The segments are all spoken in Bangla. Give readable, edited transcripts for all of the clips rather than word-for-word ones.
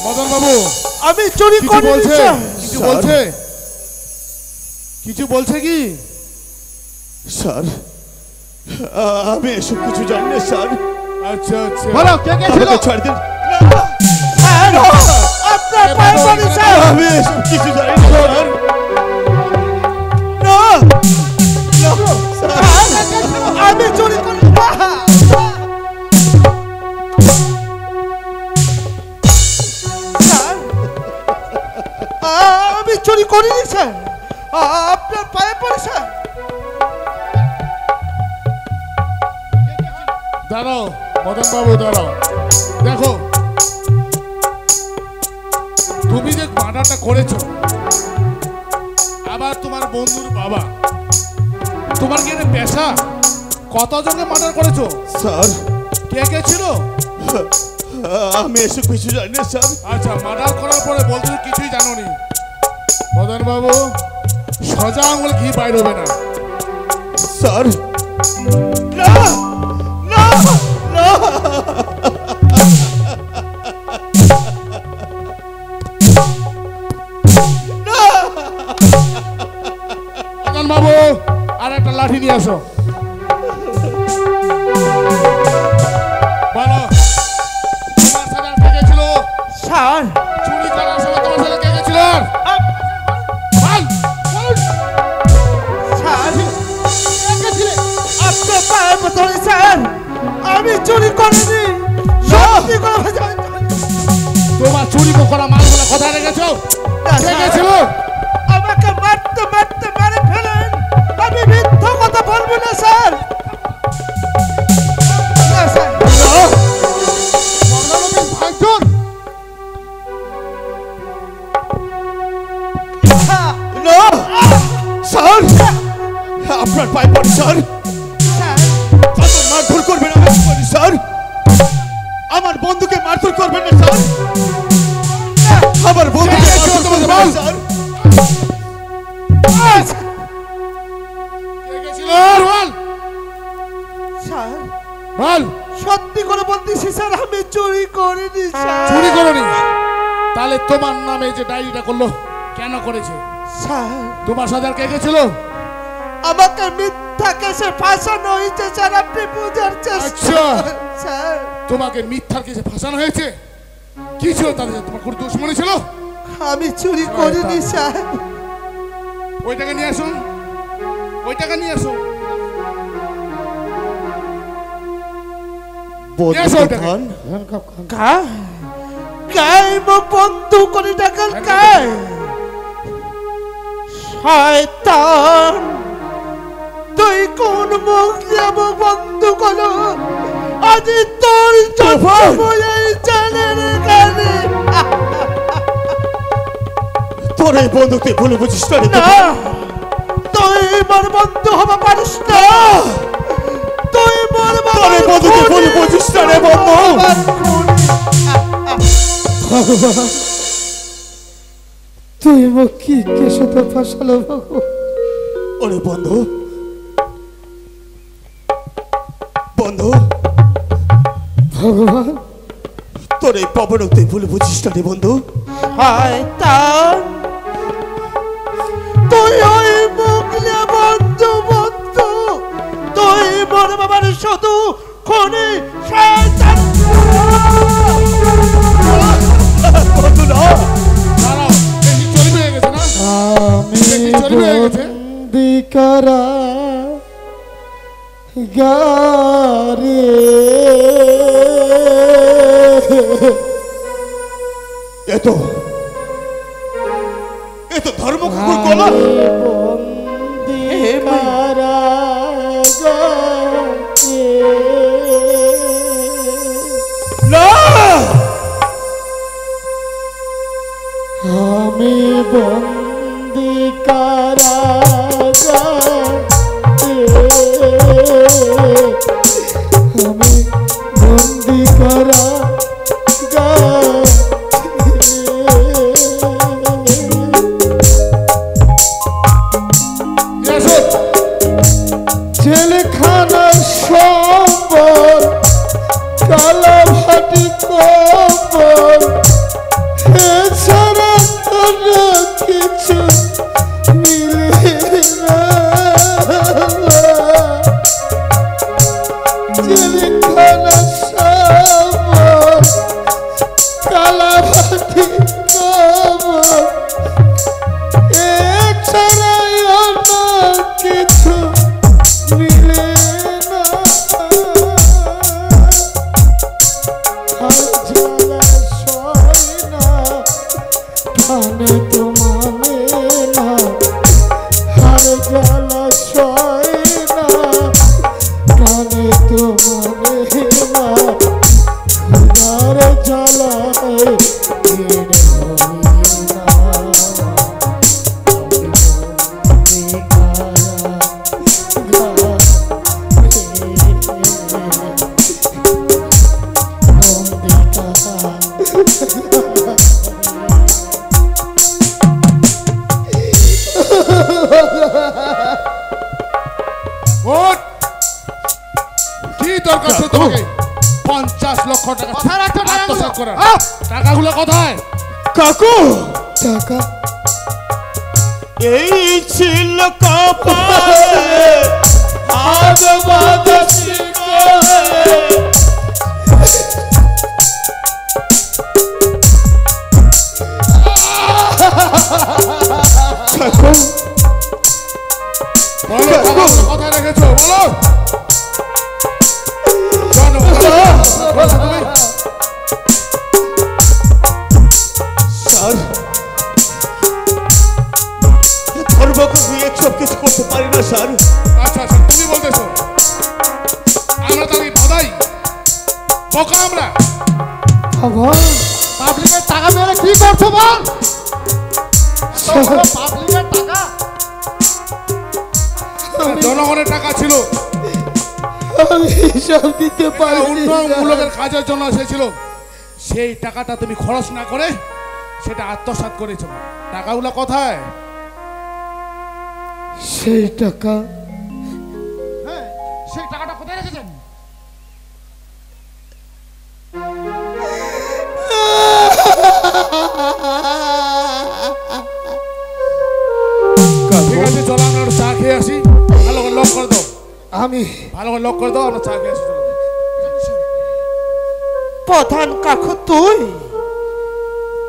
মদন বাবু আমি চুরি করিনি স্যার। কিছু বলছে? কিছু বলছে কি স্যার? আমি এসব কিছু জানি না স্যার। আচ্ছা আচ্ছা বলো কে কে ছিল? ছাড় দিন। আপনার পায়ে পড়ি স্যার। আমি এসব কিছু জানি না স্যার। না আমি চুরি করি না। স্যার আমি চুরি করিনি স্যার। আপনার পায়ে পড়ি স্যার। দাঁড়াও মদন বাবু দাঁড়াও। দেখো তুমি যে মার্ডারটা করেছো, আবার তোমার বন্ধুর বাবা, তোমার কি এটা পেশা? কতজনকে মার্ডার করেছো স্যার? কে কে ছিল? আমি এসব কিছু জানি না স্যার। আচ্ছা মার্ডার করার পরে বলছো কিছুই জানোনি। মদন বাবু সোজা আঙুল ঘি বাইর হবে না। স্যার না না না মদন বাবু আর একটা লাঠি নিয়ে আসো। বলো তোমার সাথে আর কে কে ছিল? স্যার চুরি করার সময় তোমার সাথে কে কে ছিল? বল বল। স্যার আপনার পায়ে পড়ি স্যার। আমি চুরি করিনি। সত্যি করে বলছি। তোমার চুরি করা মালগুলো কোথায় রেখেছো? কে কে ছিল? আমাকে মারতে মারতে মেরে ফেলেন। আমি মিথ্যা কথা বলবো না স্যার। না স্যার। ভাঙচুর না স্যার, আপনার পায়ে পড়ি স্যার। মারধর করবেন না স্যার। আমার বন্ধুকে মারধর করবেন না স্যার। আমার বন্ধুকে মারধর করবেন না স্যার। কে কে ছিল? বল স্যার বল। সত্যি করে বলতেছি স্যার আমি চুরি করিনি স্যার। চুরি করনি? তাহলে তোমার নামে যে ডায়েরিটা করলো কেন করেছে? স্যার তোমার সাথে আর কে কে ছিল? আমাকে মিথ্যা কেসে ফাঁসানো হয়েছে স্যার। আপনি বুঝার চেষ্টা আচ্ছা। করেন, স্যার। তোমাকে মিথ্যার কেসে ফাঁসানো হয়েছে? কি ছিল তাদের সাথে? তোমার কোনো দুশ্মনী ছিল? আমি চুরি করিনি স্যার। ওই টাকা নিয়ে আসুন, ওই টাকা নিয়ে আসো। বন্ধু কোটি টাকা কায় শয়তান। তুই কোন মুখ দিয়ে মুখ বন্ধ করো? আজ তোর তোর এই বন্ধুকে ভুলে বুঝিস না। তুই মোর বন্ধু হবা পারিস না। তুই মোর বন্ধুকে ভুলে বুঝিস না রে বন্ধু। তুই মুখ কি কেসে ফাঁসালো বাবু? ওরে বন্ধু, বন্ধু ভগবান, তোর এই পবনকে ভুলে বুঝিস না রে বন্ধু। শয়তান তুই ওই মুখ নিয়ে বন্ধু বন্ধু। তুই মোর বাবার শুধু খুনি শয়তান। বন্ধু না, দাঁড়াও, বেশি চর্বি হয়ে গেছে না? বেশি চর্বি হয়ে গেছে। বিকারা গারে এত ধর্ম কুকুর গলা। বন্দি মারা গাছে না, আমি বন্দি কারাগারে। আমি বন্দি কারাগারে। জেলখানার সম্বল কালা ভাটি কম্বল কিছু মিলে না জেলখানা সব কালাবাতি কবর এছাড়া অন্য কিছু মিলে না আর জ্বালা সয় না কানে তো মানে না আর জ্বালা সয় না কানে তো মানে না খুদার জ্বালায় বের হই না ওঠ! কি দরকার ছিল তোমাকে 50 লক্ষ টাকা আত্মসাৎ করার? টাকাগুলো কোথায়? কাকু টাকা এই ছিল কপালে আজ বাদশি করে কাকু বলো টাকাগুলো কোথায় রেখেছো বলো। বলো তুমি। স্যার ধর্মকে নিয়ে সব কিছু করতে পারি না স্যার। আচ্ছা আচ্ছা তুমি বলতেছো আমরা তো ভাদাই বোকা আমরা। বাবা পাবলিকের টাকা মেরে কি করছো বল? পাবলিকের টাকা জনগণের টাকা ছিল, আমি হিসাব দিতে পারি উন্নয়নমূলকের কাজের জন্য এসেছিল। সেই টাকাটা তুমি খরচ না করে সেটা আত্মসাৎ করেছো। টাকাগুলো কোথায়? সেই টাকা হ্যাঁ সেই টাকাটা কোথায় রেখেছেন? ঠিক আছে চলো আমরা একটু চা খেয়ে আসি। ভালো করে লক করে দাও, আমি ভালো করে লক করে দাও, আমরা চা খেয়ে আসি। চলো। প্রধান কাকু তুই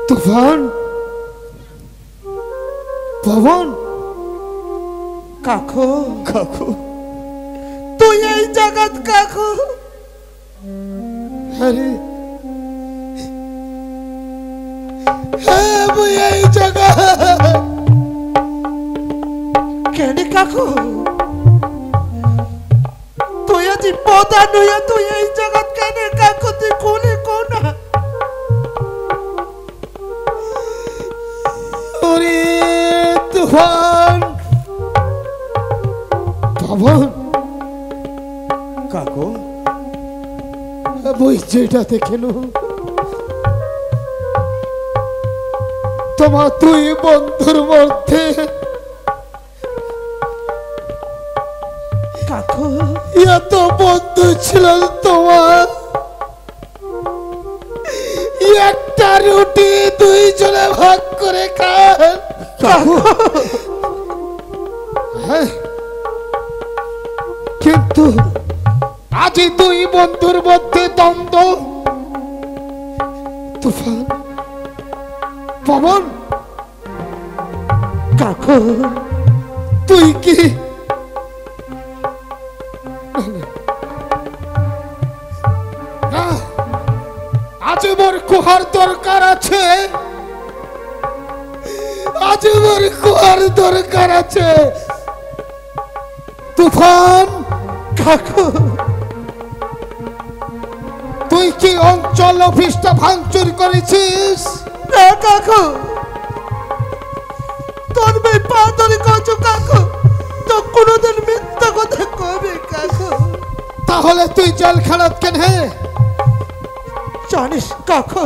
তুফান পবন কাকু কাকু তুই এই জগৎ কাকু। আরে হ্যাঁ মুই এই জগৎ কেন কাকু তুই আজি প্রধান হইয়া তুই এই জগৎ কেন কাকু তুই খুলে কোনা ওরে তুফান পবন কাকু বই যেটা দেখেন তোমার দুই বন্ধুর মধ্যে কাকু এত বন্ধু ছিল তোমার, একটা রুটি দুইজনে ভাগ করে খান কাকু। হ্যাঁ কিন্তু আজ দুই বন্ধুর মধ্যে দ্বন্দ্ব। তুফান পবন কাকু তুই কি না, আজ মোর কুহার দরকার আছে, আজ মোর কুহার দরকার আছে। তুফান কাকু তুই কি অঞ্চল অফিসটা ভাঙচুর করেছিস? না কাকু তোর ভাই পা ধরে কচু কাকু তো কোনোদিন মিথ্যা কথা কবে কাকু। তাহলে তুই জেলখানাত কেন জানিস কাকু?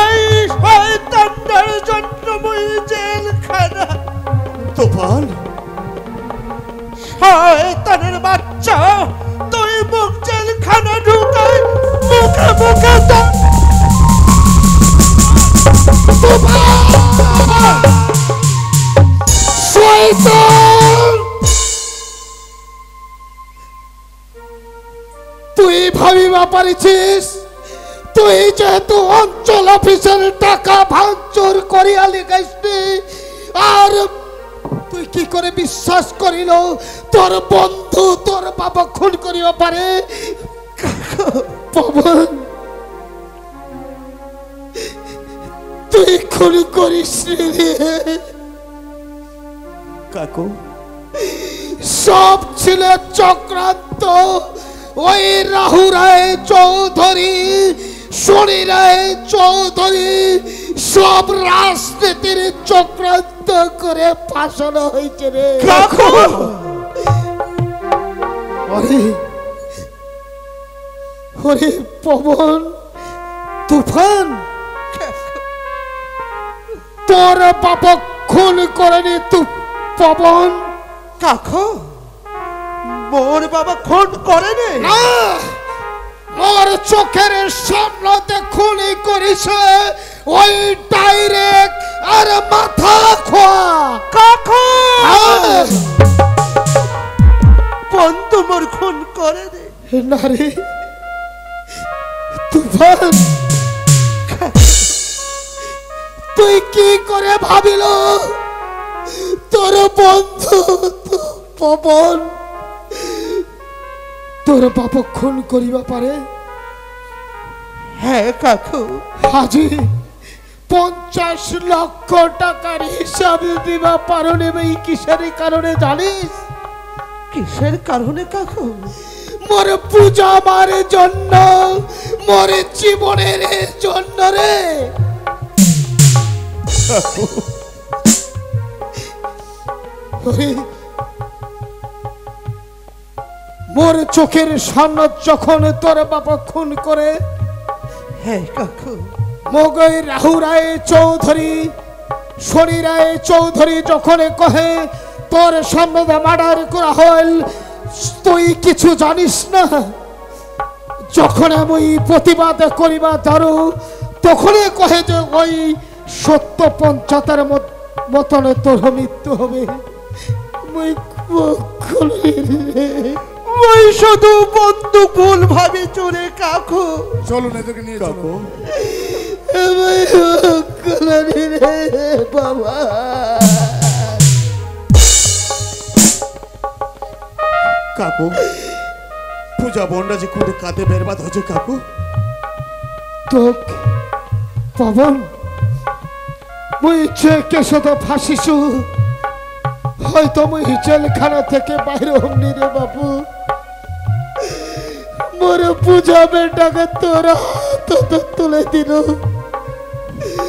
এই শয়তানটার জন্য মই জেলখানা। তুফান শয়তানের বাচ্চা তুই মুখ জেলখানা ঢুকাই মুখে মুখে তুফান পারিছিস তুই যেহেতু অঞ্চল অফিসের টাকা ভাঙচুর করিয়া লিখাইসনি, আর তুই কি করে বিশ্বাস করিল তোর বন্ধু তোর বাবা খুন করিবা পারে? পবন, তুই খুন করিস রে। কাকু সব ছিল চক্রান্ত। ওই রাহু রায় চৌধুরী, শনি রায় চৌধুরী সব রাজনীতির চক্রান্ত করে ফাঁসানো হয়েছে রে। কাকু ওরে ওরে পবন, তুফান, তোর বাবা খুন করেনি তুই পবন। কাকু মোর বাবা খুন করেনি। না, মোর চোখের সামনে খুনি করেছে ওই ডাইরেক্ট আর মাথা খোয়া। কাকু হ্যাঁ। বন্ধু মোর খুন করেনি। না রে তুফান, তুই কি করে ভাবিল তোর বন্ধু পবন তোর বাবা খুন করিবা পারে? হ্যাঁ কাকু। হাজি 50 লক্ষ টাকার হিসাব দিবা পারো নেবে কিসের কারণে জানিস? কিসের কারণে কাকু? মোর পূজা মারের জন্য, মোর জীবনের জন্য রে। ওরে, মোর চোখের সামনে যখন তোর বাবা খুন করে, হ্যাঁ কাকু। মগই রাহু রায় চৌধুরী, শনি রায় চৌধুরী যখন কহে তোর সামনে মার্ডার করা হল, তুই কিছু জানিস না। যখন আমি প্রতিবাদ করিবা ধরো, তখনই কহে যে ওই 70-75 মতনে তোর মৃত্যু হবে। ওই শুধু বন্ধু ভুল ভাবে চলে কাকু। চলুন এদেরকে নিয়ে কাকু বাবা কাকু পূজা বন্ডা যে খুঁড়ে কাঁদে বেরবাদ হচ্ছে কাকু। তো পবন, মুই চেকে শুধু ফাঁসিছু, হয়তো মুই জেলখানা থেকে বাইরে হমনি রে বাবু। মোর পূজা বেটাকে তোরা তুলে দিল,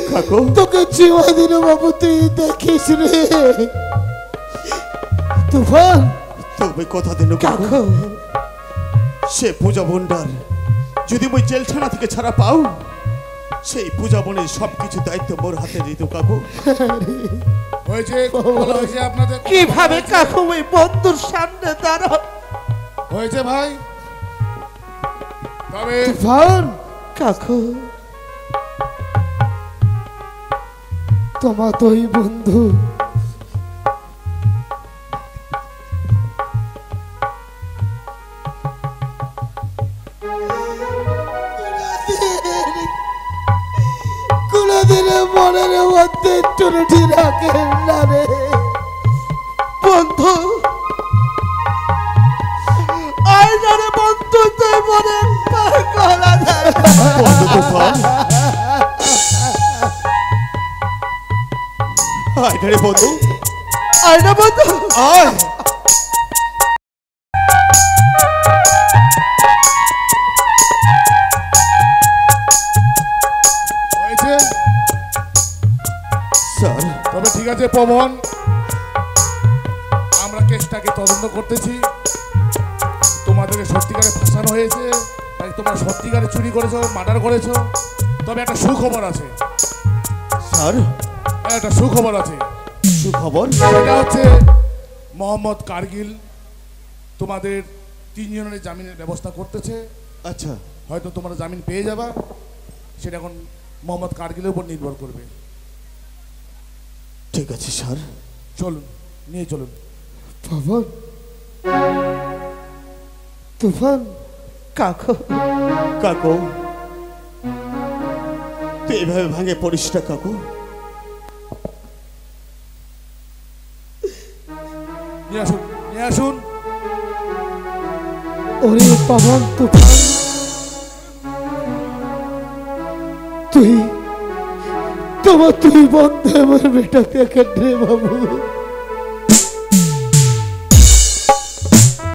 কাকু তোকে জীবা দিল বাবু, তুই দেখিস রে। তুফান, তবে কথা দিন কাকু, সে পূজা বন্ডার যদি মই জেলখানা থেকে ছাড়া পাও, সেই পূজা বনের সবকিছু দায়িত্ব মোর হাতে দিত কাকু। হয়েছে বলা হয়েছে আপনাদের কিভাবে কাকু ওই বন্ধুর সামনে দাঁড়া? হয়েছে ভাই, তবে তুফান, কাকু তোমার তুই বন্ধু কোনদিনে মনের মধ্যে টুটি রাখেন না রে বন্ধু। আইনারে বন্ধু তুই মনে পাগলা যায়। বন্ধু তুফান, আইনারে বন্ধু, আইনা বন্ধু আয়। হয়েছে। স্যার তবে ঠিক আছে পবন, আমরা কেসটাকে তদন্ত করতেছি। তোমাদেরকে সত্যিকারে ফাঁসানো হয়েছে, তাই তোমরা সত্যিকারে চুরি করেছো, মার্ডার করেছো। তবে একটা সুখবর আছে, স্যার একটা সুখবর আছে। সুখবর? সেটা হচ্ছে মোহাম্মদ কারগিল তোমাদের 3 জনের জামিনের ব্যবস্থা করতেছে। আচ্ছা হয়তো তোমরা জামিন পেয়ে যাবা, সেটা এখন মোহাম্মদ কারগিলের উপর নির্ভর করবে। ঠিক আছে স্যার। চলুন, নিয়ে চলুন। পবন, তুফান, কাকু কাকু তুই এভাবে ভাঙে পড়িস না কাকু। নিয়ে আসুন, নিয়ে আসুন। ওরে পবন তুফান, তুই বন্ধে আমার বেটা দেখেন রে বাবু।